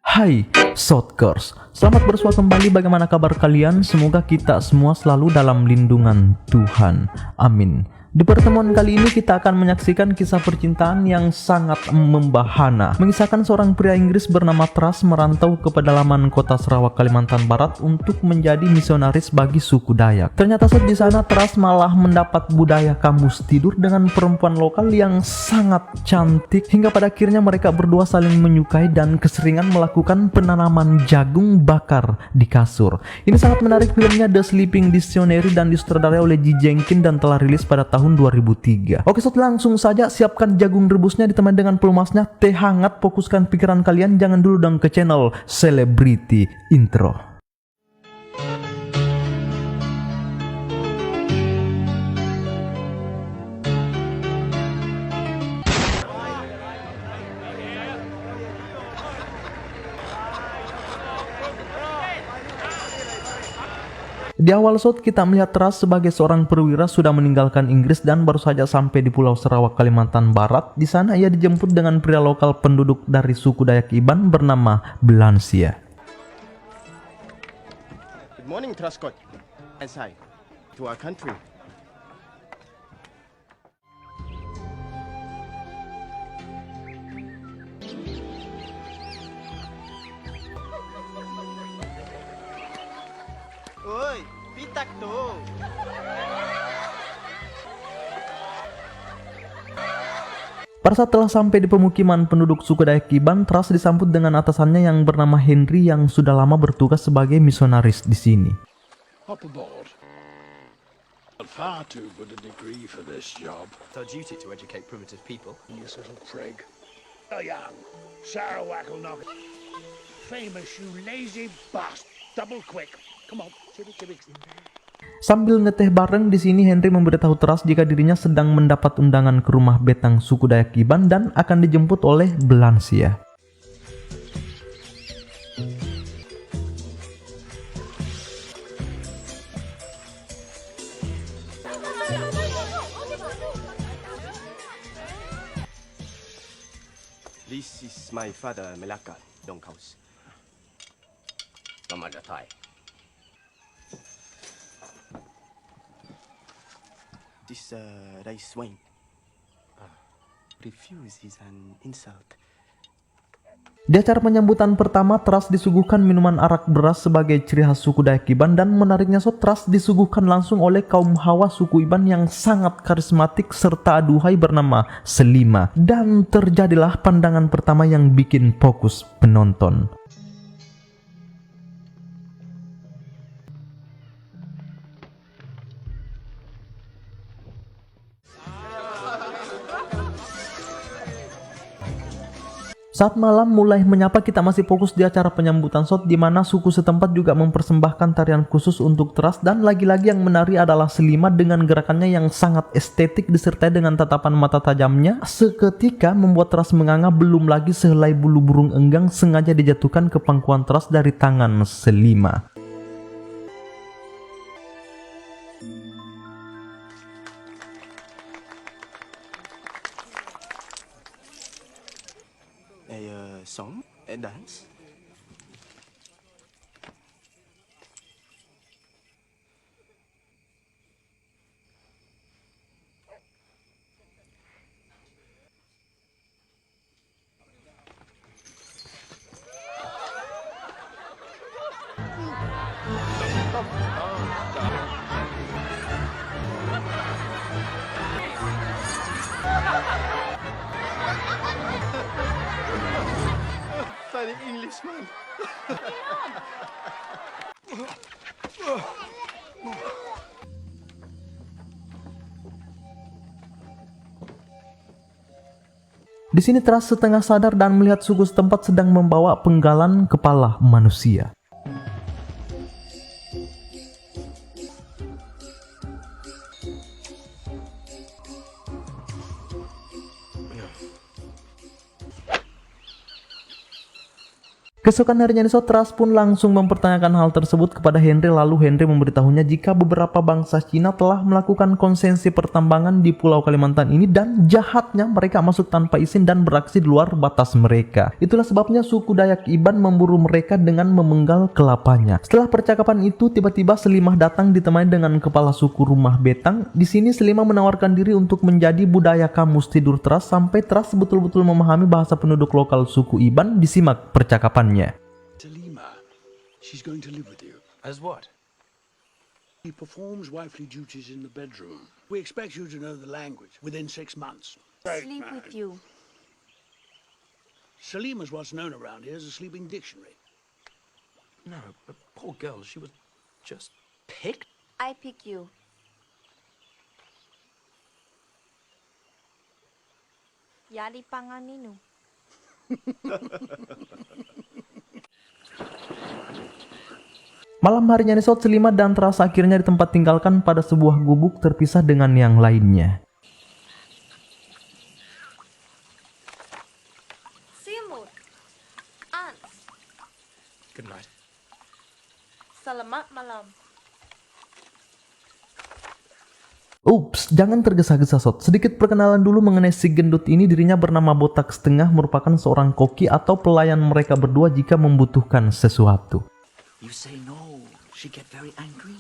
Hai Sotkers, selamat bersua kembali. Bagaimana kabar kalian? Semoga kita semua selalu dalam lindungan Tuhan. Amin. Di pertemuan kali ini kita akan menyaksikan kisah percintaan yang sangat membahana. Mengisahkan seorang pria Inggris bernama Truss merantau ke pedalaman kota Sarawak, Kalimantan Barat untuk menjadi misionaris bagi suku Dayak. Ternyata saat di sana Truss malah mendapat budaya kamus tidur dengan perempuan lokal yang sangat cantik, hingga pada akhirnya mereka berdua saling menyukai dan keseringan melakukan penanaman jagung bakar di kasur. Ini sangat menarik. Filmnya The Sleeping Dictionary dan disutradarai oleh G. Jenkins dan telah rilis pada tahun 2003. Oke sob, langsung saja siapkan jagung rebusnya ditemani dengan pelumasnya, teh hangat, fokuskan pikiran kalian, jangan dulu dong ke channel Celebrity Intro. Di awal shot kita melihat Truss sebagai seorang perwira sudah meninggalkan Inggris dan baru saja sampai di Pulau Sarawak, Kalimantan Barat. Di sana ia dijemput dengan pria lokal penduduk dari suku Dayak Iban bernama Blansia. Good morning, Truscott. Inside to our country. Oi, pitak tuh. Pada saat telah sampai di pemukiman penduduk suku Dayak Iban, Truss disambut dengan atasannya yang bernama Henry yang sudah lama bertugas sebagai misionaris di sini. Hop aboard. Far too good a degree for this job. It's our duty to educate primitive people. You little prig. A young Sarawak will knock it. Famous, you lazy bastard. Double quick. Come on, chibby chibby. Sambil ngeteh bareng di sini, Henry memberitahu Truss jika dirinya sedang mendapat undangan ke rumah betang suku Dayak Iban dan akan dijemput oleh Blansia. This is my father, Melaka Dongkaus. Mama Thai. This rice wine. Refuse is an insult. Di acara penyambutan pertama, Truss disuguhkan minuman arak beras sebagai ciri khas suku Dayak Iban, dan menariknya Truss disuguhkan langsung oleh kaum Hawa suku Iban yang sangat karismatik serta aduhai bernama Selima, dan terjadilah pandangan pertama yang bikin fokus penonton. Saat malam mulai menyapa, kita masih fokus di acara penyambutan shot di mana suku setempat juga mempersembahkan tarian khusus untuk Truss, dan lagi-lagi yang menari adalah Selima dengan gerakannya yang sangat estetik disertai dengan tatapan mata tajamnya seketika membuat Truss menganga. Belum lagi sehelai bulu burung enggang sengaja dijatuhkan ke pangkuan Truss dari tangan Selima. Song and dance. Funny Englishman. Di sini Truss setengah sadar dan melihat suku setempat sedang membawa penggalan kepala manusia. Keesokan harinya Nisot, Trust pun langsung mempertanyakan hal tersebut kepada Henry, lalu Henry memberitahunya jika beberapa bangsa Cina telah melakukan konsesi pertambangan di Pulau Kalimantan ini dan jahatnya mereka masuk tanpa izin dan beraksi di luar batas mereka. Itulah sebabnya suku Dayak Iban memburu mereka dengan memenggal kelapanya. Setelah percakapan itu, tiba-tiba Selimah datang ditemani dengan kepala suku Rumah Betang. Di sini Selimah menawarkan diri untuk menjadi budaya kamus tidur Trust sampai Trust betul-betul memahami bahasa penduduk lokal suku Iban. Disimak percakapannya. Selima, she's going to live with you. As what? She performs wifely duties in the bedroom. We expect you to know the language within 6 months. Sleep with you. Selima's what's known around here as a sleeping dictionary. No, but poor girl, she was just picked. I pick you. Yali panganinu. Malam harinya Nisot, Selimah dan Trust akhirnya di tempat tinggalkan pada sebuah gubuk terpisah dengan yang lainnya. Simut. Ans. Good night. Selamat malam. Ups, jangan tergesa-gesa Sot. Sedikit perkenalan dulu mengenai si gendut ini. Dirinya bernama Botak Setengah, merupakan seorang koki atau pelayan mereka berdua jika membutuhkan sesuatu. You say no, she get very angry.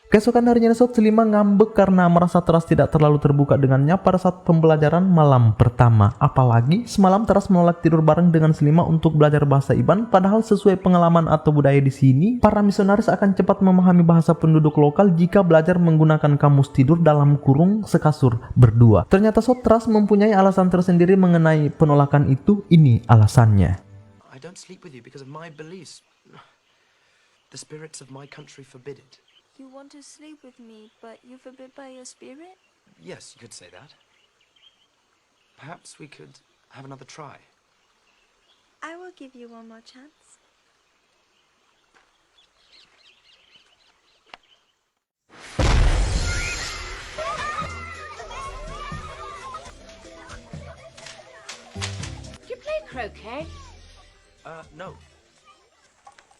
Keesokan harinya Nisot, Selimah ngambek karena merasa Trust tidak terlalu terbuka dengannya pada saat pembelajaran malam pertama. Apalagi semalam Trust menolak tidur bareng dengan Selimah untuk belajar bahasa Iban, padahal sesuai pengalaman atau budaya di sini, para misionaris akan cepat memahami bahasa penduduk lokal jika belajar menggunakan kamus tidur dalam kurung sekasur berdua. Ternyata Trust mempunyai alasan tersendiri mengenai penolakan itu. Ini alasannya. I don't sleep with you because of my beliefs. The spirits of my country forbid it. You want to sleep with me, but you forbid by your spirit? Yes, you could say that. Perhaps we could have another try. I will give you one more chance. Do you play croquet? No.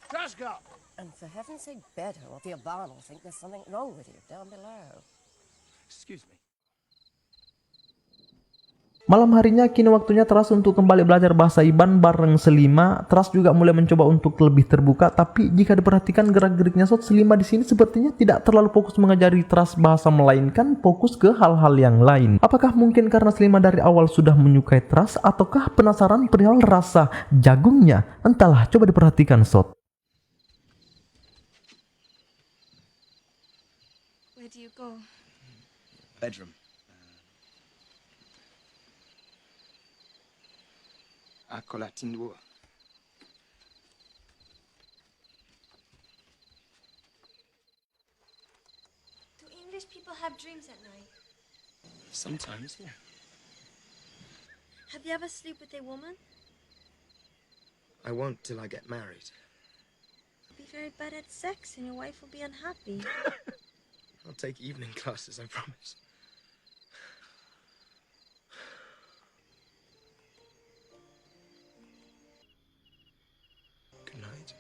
Truscott! And for heaven's sake, better, or the Yavana will think there's something wrong with you down below. Excuse me. Malam harinya kini waktunya Trust untuk kembali belajar bahasa Iban bareng Selimah. Trust juga mulai mencoba untuk lebih terbuka, tapi jika diperhatikan gerak-geriknya Selimah di sini sepertinya tidak terlalu fokus mengajari Trust bahasa, melainkan fokus ke hal-hal yang lain. Apakah mungkin karena Selimah dari awal sudah menyukai Trust, ataukah penasaran perihal rasa jagungnya? Entahlah, coba diperhatikan Where do you go? Bedroom. Accolati dua. Do English people have dreams at night? Sometimes, yeah. Have you ever slept with a woman? I won't till I get married. You'll be very bad at sex and your wife will be unhappy. I'll take evening classes, I promise. Good night.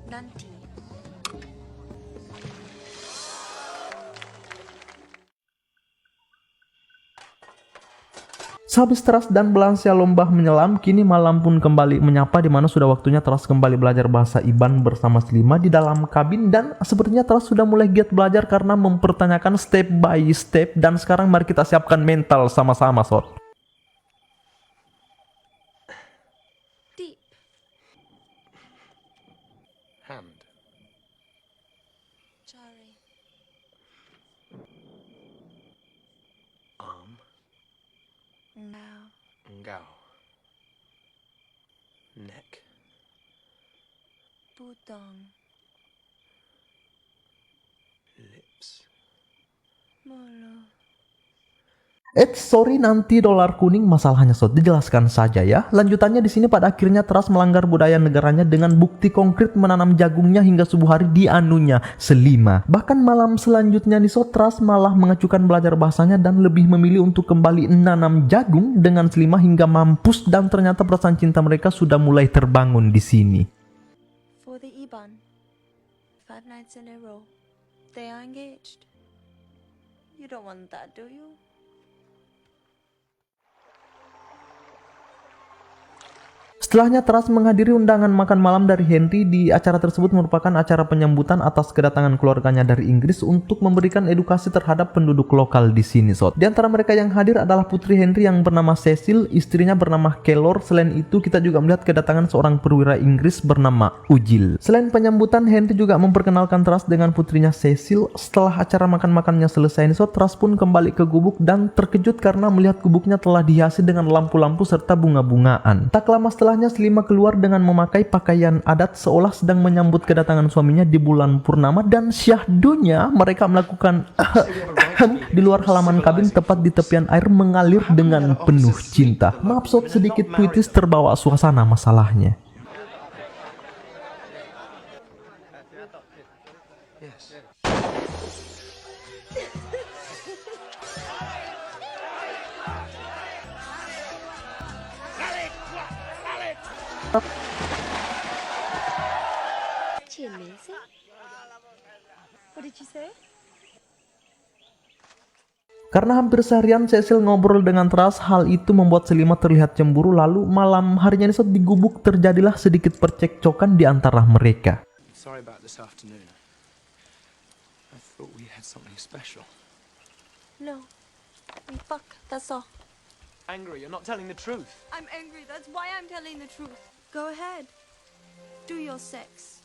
Nanti. Sehabis Teras dan Belansia lomba menyelam, kini malam pun kembali menyapa di mana sudah waktunya Teras kembali belajar bahasa Iban bersama Slima di dalam kabin, dan sepertinya Teras sudah mulai giat belajar karena mempertanyakan step by step. Dan sekarang mari kita siapkan mental sama-sama, Sot. Deep. Hand. Sorry. Arm. Now. Ngao. Neck. Putong. Lips. Mulu. Sorry, nanti dolar kuning masalahnya, Sot, dijelaskan saja ya. Lanjutannya di sini pada akhirnya Teras melanggar budaya negaranya dengan bukti konkret menanam jagungnya hingga subuh hari di anunya Slima. Bahkan malam selanjutnya nih, Sot, Teras malah mengacukan belajar bahasanya dan lebih memilih untuk kembali nanam jagung dengan Slima hingga mampus, dan ternyata perasaan cinta mereka sudah mulai terbangun di sini. For the Iban. 5 nights in a row. They are engaged. You don't want that, do you? Setelahnya Teras menghadiri undangan makan malam dari Henry. Di acara tersebut merupakan acara penyambutan atas kedatangan keluarganya dari Inggris untuk memberikan edukasi terhadap penduduk lokal di sini, Sot. Di antara mereka yang hadir adalah putri Henry yang bernama Cecil, istrinya bernama Kellor. Selain itu kita juga melihat kedatangan seorang perwira Inggris bernama Ujil. Selain penyambutan, Henry juga memperkenalkan Teras dengan putrinya Cecil. Setelah acara makan-makannya selesai, Sot, Teras pun kembali ke gubuk dan terkejut karena melihat gubuknya telah dihiasi dengan lampu-lampu serta bunga-bungaan. Tak lama setelahnya Slima keluar dengan memakai pakaian adat seolah sedang menyambut kedatangan suaminya di bulan purnama, dan syahdunya mereka melakukan di luar halaman kabin tepat di tepian air mengalir dengan penuh cinta. Maaf, Sot, sedikit puitis terbawa suasana masalahnya. Yes. What did you say? Karena hampir seharian Cecil ngobrol dengan Teras, hal itu membuat Slima terlihat cemburu. Lalu malam harinya Sot, di gubuk terjadilah sedikit percekcokan di antara mereka. Sorry about this afternoon. I thought we had something special. No. We fuck, that's all. Angry, you're not telling the truth. I'm angry, that's why I'm telling the truth. Go ahead. Do your sex.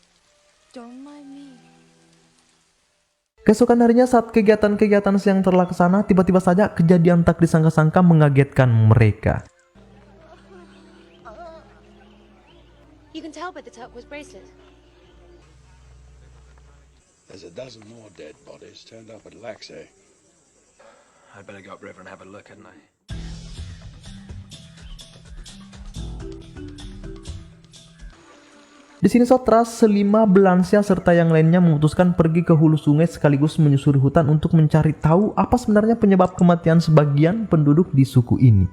Don't mind me. Keesokan harinya saat kegiatan-kegiatan siang terlaksana, tiba-tiba saja kejadian tak disangka-sangka mengagetkan mereka. You can tell by the turquoise bracelet. There's a dozen more dead bodies turned up at Laxey. I'd better go upriver and have a look, hadn't I? Di sini Sot, Teras, Slima, Belansia serta yang lainnya memutuskan pergi ke hulu sungai sekaligus menyusuri hutan untuk mencari tahu apa sebenarnya penyebab kematian sebagian penduduk di suku ini.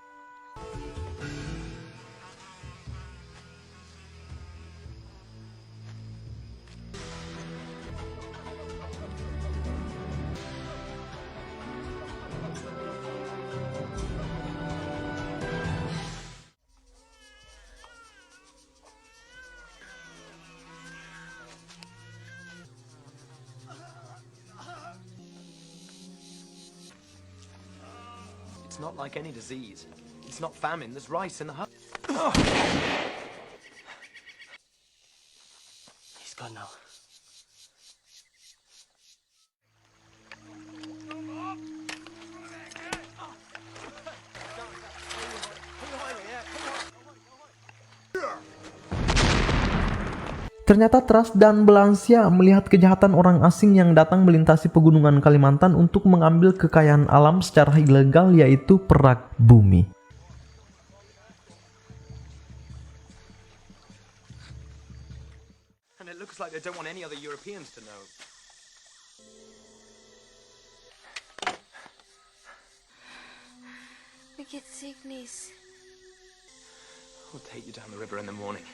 It's not like any disease. It's not famine. There's rice in the hut. He's gone now. Ternyata Teras dan Belansia melihat kejahatan orang asing yang datang melintasi pegunungan Kalimantan untuk mengambil kekayaan alam secara ilegal, yaitu perak bumi. And it looks like they don't want any other Europeans to know. We get sickness. We'll take you down the river in the morning.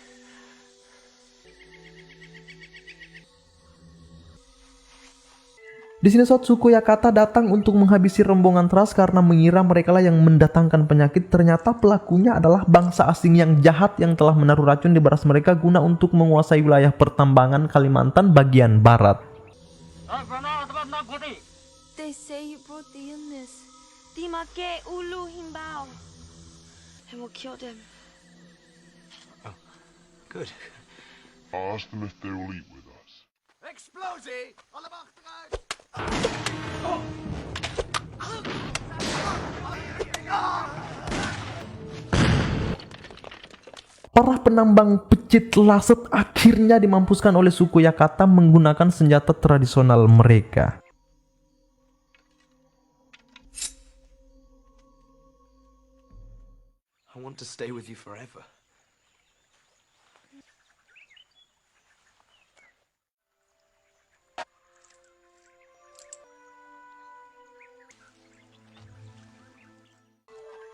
Di sini Sot, suku Yakata datang untuk menghabisi rombongan Thras karena mengira mereka lah yang mendatangkan penyakit. Ternyata pelakunya adalah bangsa asing yang jahat yang telah menaruh racun di beras mereka guna untuk menguasai wilayah pertambangan Kalimantan bagian barat. They say you brought the illness. Dimake ulu himbao. And we'll kill them. Good. Ask them if they will eat with us. Explosie! Allemaal achteruit! Para penambang pecit laset akhirnya dimampuskan oleh suku Yakata menggunakan senjata tradisional mereka. I want to stay with you forever.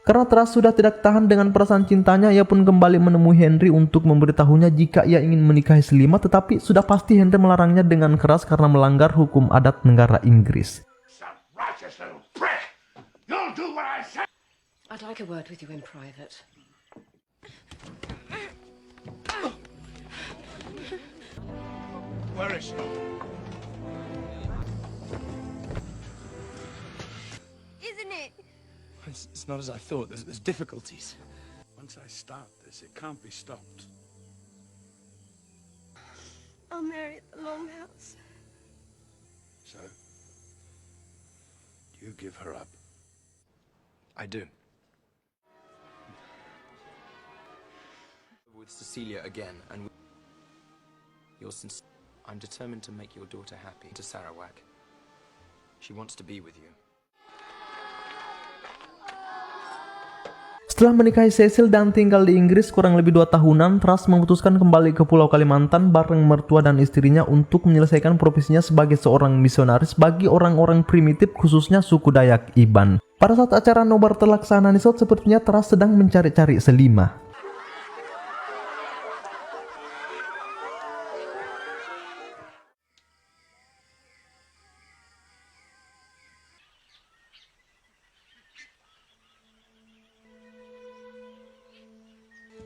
Karena Thras sudah tidak tahan dengan perasaan cintanya, ia pun kembali menemui Henry untuk memberitahunya jika ia ingin menikahi Selima, tetapi sudah pasti Henry melarangnya dengan keras karena melanggar hukum adat negara Inggris. Righteous little prick! You'll do what I say! I'd like a word with you in private. Where is she? Isn't it? It's not as I thought. There's difficulties. Once I start this, it can't be stopped. I'll marry at the Longhouse. So, you give her up. I do. With Cecilia again, and you're sincere. I'm determined to make your daughter happy. To Sarawak. She wants to be with you. Setelah menikahi Cecil dan tinggal di Inggris kurang lebih 2 tahunan, Thras memutuskan kembali ke Pulau Kalimantan bareng mertua dan istrinya untuk menyelesaikan profesinya sebagai seorang misionaris bagi orang-orang primitif, khususnya suku Dayak Iban. Pada saat acara nobar terlaksana nih Sot, sepertinya Thras sedang mencari-cari Selima.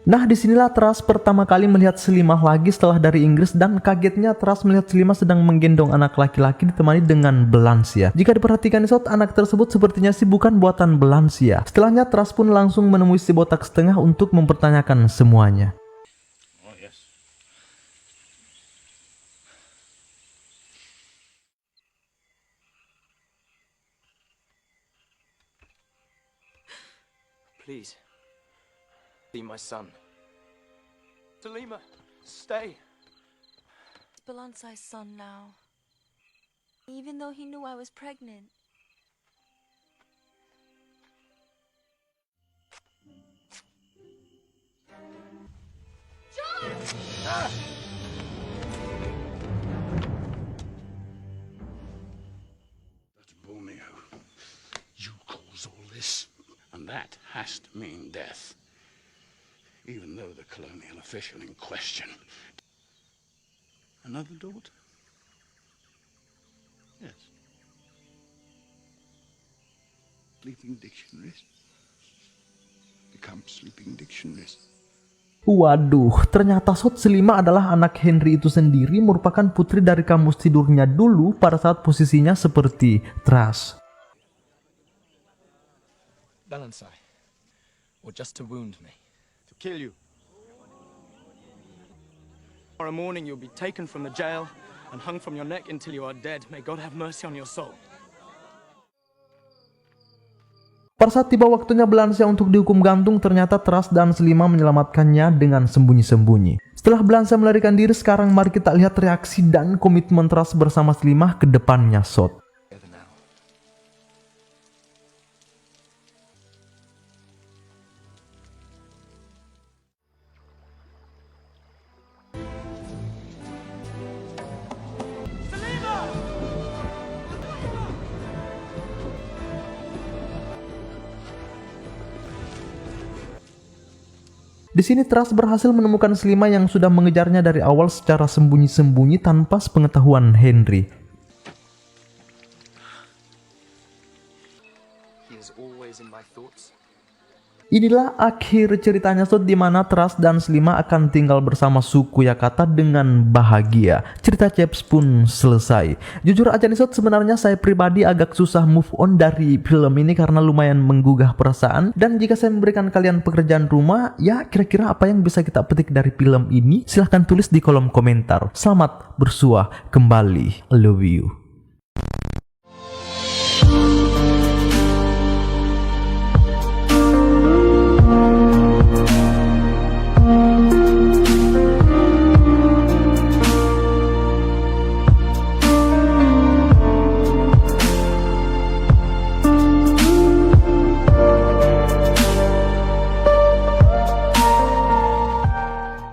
Nah, disinilah Thras pertama kali melihat Selimah lagi setelah dari Inggris, dan kagetnya Thras melihat Selimah sedang menggendong anak laki-laki ditemani dengan Belansia. Jika diperhatikan Sot, anak tersebut sepertinya sih bukan buatan Belansia. Setelahnya Thras pun langsung menemui si botak setengah untuk mempertanyakan semuanya. Oh, yes. Please. Be my son. Selima, stay. It's Balansai's son now. Even though he knew I was pregnant. That's Borneo. You cause all this, and that has to mean death. Even though the colonial official in question... Another daughter? Yes. Sleeping dictionaries. Become sleeping dictionaries. Waduh, ternyata Sot Selima adalah anak Henry itu sendiri, merupakan putri dari kamus tidurnya dulu pada saat posisinya seperti Thras. Balansai. Or just to wound me. To kill you. Tomorrow morning you'll be taken from the jail and hung from your neck until you are dead. May God have mercy on your soul. Pada saat tiba waktunya Belansia untuk dihukum gantung, ternyata Thras dan Selima menyelamatkannya dengan sembunyi-sembunyi. Setelah Belansia melarikan diri, sekarang mari kita lihat reaksi dan komitmen Thras bersama Selima ke depannya Sot. Di sini Thras berhasil menemukan Selima yang sudah mengejarnya dari awal secara sembunyi-sembunyi tanpa sepengetahuan Henry. He is always in my thoughts. Inilah akhir ceritanya Sot, di mana Trust dan Slima akan tinggal bersama suku Yakata dengan bahagia. Cerita Chaps pun selesai. Jujur aja nih Sot, sebenarnya saya pribadi agak susah move on dari film ini karena lumayan menggugah perasaan. Dan jika saya memberikan kalian pekerjaan rumah, ya kira-kira apa yang bisa kita petik dari film ini? Silahkan tulis di kolom komentar. Selamat bersuah kembali. I love you.